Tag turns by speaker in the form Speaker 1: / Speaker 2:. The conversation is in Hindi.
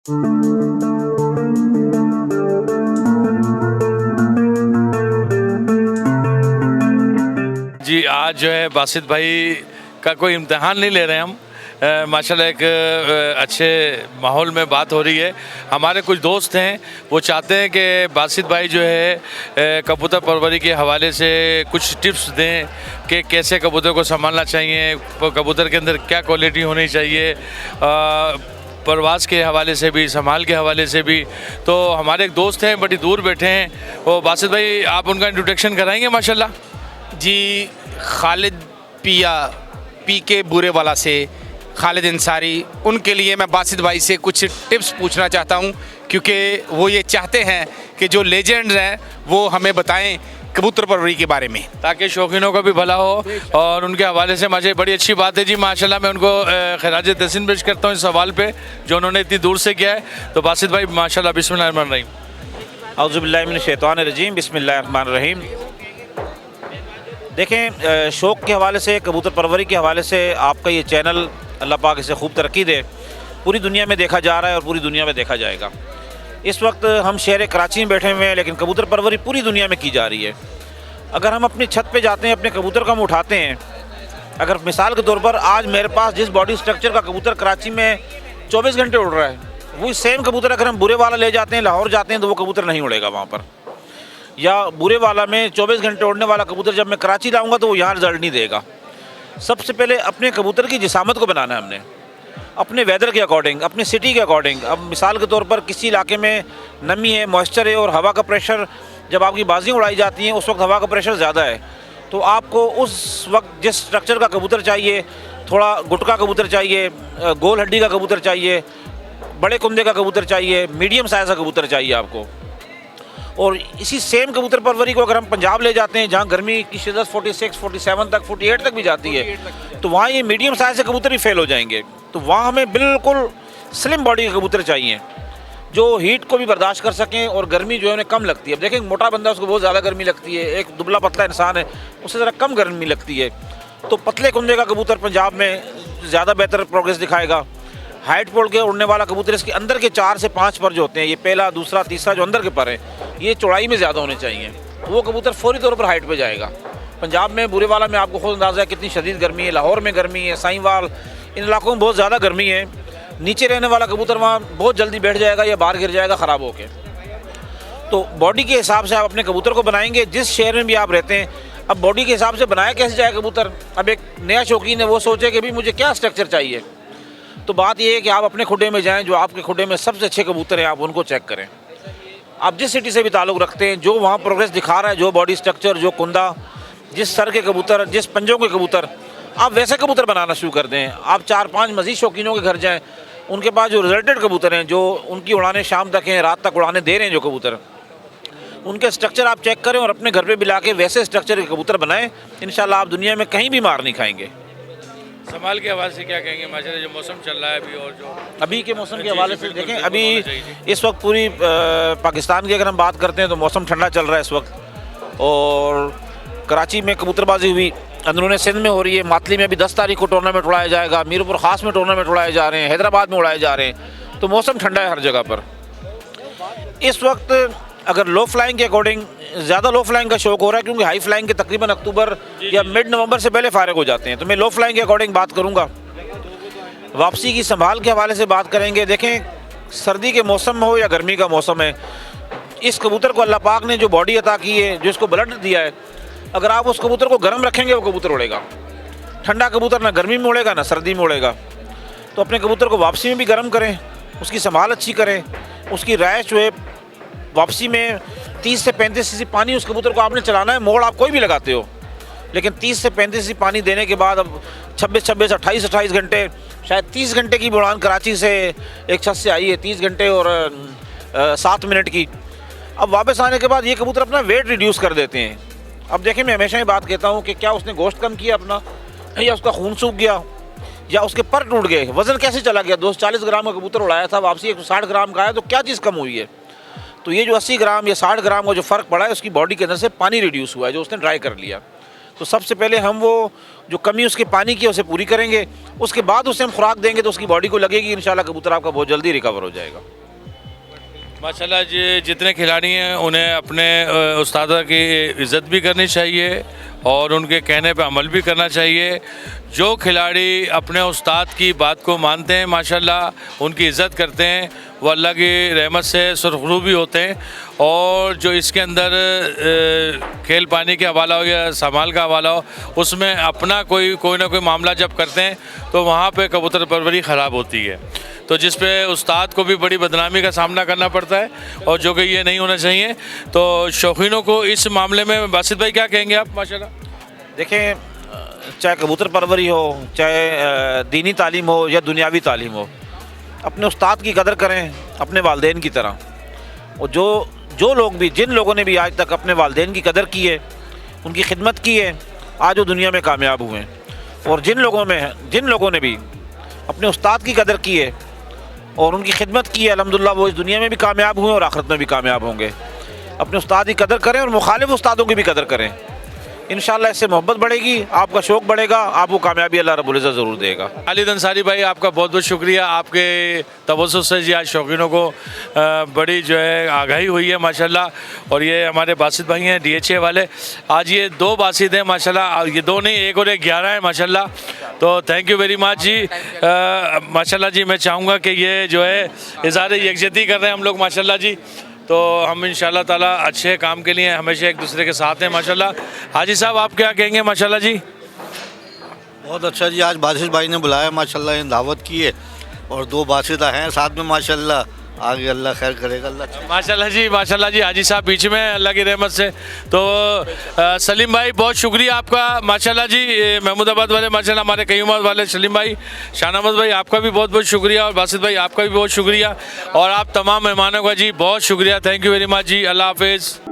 Speaker 1: जी आज जो है बासित भाई का कोई इम्तिहान नहीं ले रहे हैं हम। माशाल्लाह एक अच्छे माहौल में बात हो रही है। हमारे कुछ दोस्त हैं वो चाहते हैं कि बासित भाई जो है कबूतर परवरी के हवाले से कुछ टिप्स दें कि कैसे कबूतर को संभालना चाहिए, कबूतर के अंदर क्या क्वालिटी होनी चाहिए, परवास के हवाले से भी, संभाल के हवाले से भी। तो हमारे एक दोस्त हैं बड़ी दूर बैठे हैं, वो बासित भाई आप उनका इंट्रोडक्शन कराएंगे माशाल्लाह।
Speaker 2: जी खालिद पिया पी के बुरे वाला से खालिद अंसारी, उनके लिए मैं बासित भाई से कुछ टिप्स पूछना चाहता हूं, क्योंकि वो ये चाहते हैं कि जो लेजेंड्स हैं वो हमें बताएं कबूतर परवरी के बारे में,
Speaker 1: ताकि शौकीनों का भी भला हो। और उनके हवाले से मुझे बड़ी अच्छी बात है जी माशाल्लाह। मैं उनको खराज तहसीन पेश करता हूँ इस सवाल पे जो उन्होंने इतनी दूर से किया है। तो बासित भाई माशाल्लाह बिस्मिल्लाहिर्रहमानिर्रहीम।
Speaker 3: औज़ुबिल्लाहि मिनश्शैतानिर्रजीम, बिस्मिल्लाहिर्रहमानिर्रहीम। देखें, शौक़ के हवाले से, कबूतर परवरी के हवाले से आपका ये चैनल अल्लाह पाक इसे खूब तरक्की दे, पूरी दुनिया में देखा जा रहा है और पूरी दुनिया में देखा जाएगा। इस वक्त हम शहर कराची में बैठे हुए हैं, लेकिन कबूतर परवरी पूरी दुनिया में की जा रही है। अगर हम अपनी छत पे जाते हैं, अपने कबूतर को हम उठाते हैं, अगर मिसाल के तौर पर आज मेरे पास जिस बॉडी स्ट्रक्चर का कबूतर कराची में 24 घंटे उड़ रहा है, वही सेम कबूतर अगर हम बुरे वाला ले जाते हैं, लाहौर जाते हैं, तो वो कबूतर नहीं उड़ेगा वहाँ पर। या बुरे वाला में 24 घंटे उड़ने वाला कबूतर जब मैं कराची लाऊंगा तो वो यहाँ रिजल्ट नहीं देगा। सबसे पहले अपने कबूतर की जिसामत को बनाना है हमने, अपने वेदर के अकॉर्डिंग, अपनी सिटी के अकॉर्डिंग। अब मिसाल के तौर पर किसी इलाके में नमी है, मॉइस्चर है और हवा का प्रेशर, जब आपकी बाजियाँ उड़ाई जाती हैं उस वक्त हवा का प्रेशर ज़्यादा है, तो आपको उस वक्त जिस स्ट्रक्चर का कबूतर चाहिए, थोड़ा गुटका कबूतर चाहिए, गोल हड्डी का कबूतर चाहिए, बड़े कुंदे का कबूतर चाहिए, मीडियम साइज़ का कबूतर चाहिए आपको। और इसी सेम कबूतर परवरी को अगर हम पंजाब ले जाते हैं, जहाँ गर्मी की शिद्दत 46, 47 तक, 48 तक भी जाती है, तो वहाँ ये मीडियम साइज़ के कबूतर ही फेल हो जाएंगे। तो वहाँ हमें बिल्कुल स्लिम बॉडी के कबूतर चाहिए जो हीट को भी बर्दाश्त कर सकें और गर्मी जो है उन्हें कम लगती है। अब देखें, मोटा बंदा उसको बहुत ज़्यादा गर्मी लगती है, एक दुबला पतला इंसान है उससे ज़रा कम गर्मी लगती है। तो पतले कुंदे का कबूतर पंजाब में ज़्यादा बेहतर प्रोग्रेस दिखाएगा। हाइट पोल के उड़ने वाला कबूतर, इसके अंदर के 4 से 5 पर जो होते हैं, ये पहला, दूसरा, तीसरा जो अंदर के पर है, ये चौड़ाई में ज़्यादा होने चाहिए, वो कबूतर फौरी तौर पर हाइट पे जाएगा। पंजाब में बुरे वाला में आपको खुद अंदाज़ा है कितनी शदीद गर्मी है, लाहौर में गर्मी है, साहिवाल, इन इलाकों में बहुत ज़्यादा गर्मी है। नीचे रहने वाला कबूतर वहाँ बहुत जल्दी बैठ जाएगा या बाहर गिर जाएगा ख़राब होके। तो बॉडी के हिसाब से आप अपने कबूतर को बनाएंगे, जिस शहर में भी आप रहते हैं। अब बॉडी के हिसाब से बनाया कैसे जाए कबूतर? अब एक नया शौकीन है, वो सोचे कि भाई मुझे क्या स्ट्रक्चर चाहिए, तो बात यह है कि आप अपने खुडे में जाएं, जो आपके खुडे में सबसे अच्छे कबूतर हैं आप उनको चेक करें। आप जिस सिटी से भी ताल्लुक़ रखते हैं, जो वहाँ प्रोग्रेस दिखा रहा है, जो बॉडी स्ट्रक्चर, जो कुंदा, जिस सर के कबूतर, जिस पंजों के कबूतर, आप वैसे कबूतर बनाना शुरू कर दें। आप 4-5 मज़ीद शौकीनों के घर जाएँ, उनके पास जो रिजल्टेड कबूतर हैं, जो उनकी उड़ाने शाम तक हैं, रात तक उड़ाने दे रहे हैं जो कबूतर, उनके स्ट्रक्चर आप चेक करें और अपने घर पे भी ला के वैसे स्ट्रक्चर के कबूतर बनाएं। इंशाल्लाह आप दुनिया में कहीं भी मार नहीं खाएंगे।
Speaker 1: संभाल के हवाले से क्या कहेंगे माशाल्लाह, जो मौसम चल रहा है अभी और जो
Speaker 3: अभी के मौसम के हवाले से देखें, अभी इस वक्त पूरी पाकिस्तान की अगर हम बात करते हैं तो मौसम ठंडा चल रहा है इस वक्त। और कराची में कबूतरबाजी हुई, अंदरूनी सिंध में हो रही है, मातली में अभी 10 तारीख को टूर्नामेंट उड़ाया जाएगा, मीरपुर ख़ास में टूर्नामेंट उड़ाए जा रहे हैं, हैदराबाद में उड़ाए जा रहे हैं। तो मौसम ठंडा है हर जगह पर। इस वक्त अगर लो फ्लाइंग के अकॉर्डिंग, ज़्यादा लो फ्लाइंग का शौक हो रहा है, क्योंकि हाई फ्लाइंग के तकरीबन अक्टूबर या मिड नवंबर से पहले फारिग हो जाते हैं, तो मैं लो फ्लाइंग के अकॉर्डिंग बात करूँगा। वापसी की संभाल के हवाले से बात करेंगे। देखें, सर्दी के मौसम में हो या गर्मी का मौसम है, इस कबूतर को अल्लाह पाक ने जो बॉडी अता की है, जो इसको ब्लड दिया है, अगर आप उस कबूतर को गर्म रखेंगे वो कबूतर उड़ेगा। ठंडा कबूतर ना गर्मी में उड़ेगा ना सर्दी में उड़ेगा। तो अपने कबूतर को वापसी में भी गर्म करें, उसकी संभाल अच्छी करें, उसकी रैश जो है वापसी में 30 से 35 सीसी पानी उस कबूतर को आपने चलाना है। मोड़ आप कोई भी लगाते हो, लेकिन 30 से 35 सीसी पानी देने के बाद अब 26, 28 घंटे, शायद 30 घंटे की उड़ान कराची से एक छत से आई है, 30 घंटे और 7 मिनट की। अब वापस आने के बाद ये कबूतर अपना वेट रिड्यूस कर देते हैं। अब देखें, मैं हमेशा ही बात कहता हूँ कि क्या उसने गोश्त कम किया अपना, या उसका खून सूख गया, या उसके पर टूट गए, वज़न कैसे चला गया। 240 ग्राम का कबूतर उड़ाया था, वापसी 160 ग्राम का आया, तो क्या चीज़ कम हुई है? तो ये जो 80 ग्राम या 60 ग्राम का जो फ़र्क पड़ा है, उसकी बॉडी के अंदर से पानी रिड्यूस हुआ है, जो उसने ड्राई कर लिया। तो सबसे पहले हम वो जो कमी उसके पानी की उसे पूरी करेंगे, उसके बाद उसे हम खुराक देंगे तो उसकी बॉडी को लगेगी, इंशाल्लाह कबूतर आपका बहुत जल्दी रिकवर हो जाएगा।
Speaker 1: माशाल्लाह जी, जितने खिलाड़ी हैं उन्हें अपने उस्ताद की इज़्ज़त भी करनी चाहिए और उनके कहने पे अमल भी करना चाहिए। जो खिलाड़ी अपने उस्ताद की बात को मानते हैं माशाल्लाह, उनकी इज़्ज़त करते हैं, वो अल्लाह की रहमत से सुरखरू भी होते हैं। और जो इसके अंदर खेल पानी के हवाला हो या संभाल का हवाला हो, उसमें अपना कोई ना कोई मामला जब करते हैं तो वहाँ पे कबूतर परवरी ख़राब होती है, तो जिस पे उस्ताद को भी बड़ी बदनामी का सामना करना पड़ता है और जो कि ये नहीं होना चाहिए। तो शौकीनों को इस मामले में बासित भाई क्या कहेंगे आप? माशाल्लाह
Speaker 3: देखें, चाहे कबूतर परवरी हो, चाहे दीनी तालीम हो या दुनियावी तालीम हो, अपने उस्ताद की कदर करें अपने वालदेन की तरह। और जो लोग भी, जिन लोगों ने भी आज तक अपने वालदेन की कदर की है, उनकी खिदमत की है, आज वो दुनिया में कामयाब हुए हैं। और जिन लोगों ने भी अपने उस्ताद की कदर की है और उनकी खिदमत की है, अल्हम्दुलिल्लाह वो इस दुनिया में भी कामयाब हुए और आखिरत में भी कामयाब होंगे। अपने उस्ताद की कदर करें और मुखालिफ उस्तादों की भी कदर करें। इंशाअल्लाह इससे मोहब्बत बढ़ेगी, आपका शौक़ बढ़ेगा, आपको कामयाबी अल्लाह रब्बुल इज़्ज़त ज़रूर देगा।
Speaker 1: खालिद अंसारी भाई, आपका बहुत बहुत शुक्रिया। आपके तवज्जुह से जी आज शौकीनों को बड़ी जो है आगाही हुई है माशाल्लाह। और ये हमारे बासित भाई हैं DHA वाले, आज ये 2 बासित हैं माशाल्लाह, ये 2 नहीं, 1 और 1 11 है माशाल्लाह। तो थैंक यू वेरी मच जी। माशाल्लाह जी, मैं चाहूँगा कि ये जो है इज़हार यकजहती कर रहे हैं हम लोग माशाल्लाह जी। तो हम इंशाल्लाह ताला अच्छे काम के लिए हमेशा एक दूसरे के साथ हैं माशाल्लाह। हाजी साहब, आप क्या कहेंगे? माशाल्लाह जी,
Speaker 4: बहुत अच्छा जी, आज बासित भाई ने बुलाया माशाल्लाह, दावत की है और 2 बासिता हैं साथ में माशाल्लाह। आगे अल्लाह खैर करेगा। अल्लाह
Speaker 1: माशाल्लाह जी, माशाल्लाह जी। हाजी साहब बीच में अल्लाह की रहमत से। तो सलीम भाई, बहुत शुक्रिया आपका माशाल्लाह जी। महमूदाबाद वाले माशाल्लाह, हमारे कयूमाबाद वाले सलीम भाई, शाहनवाज भाई, आपका भी बहुत बहुत शुक्रिया। और बासित भाई, आपका भी बहुत शुक्रिया। और आप तमाम मेहमानों का जी बहुत शुक्रिया। थैंक यू वेरी मच जी। अल्लाह हाफिज़।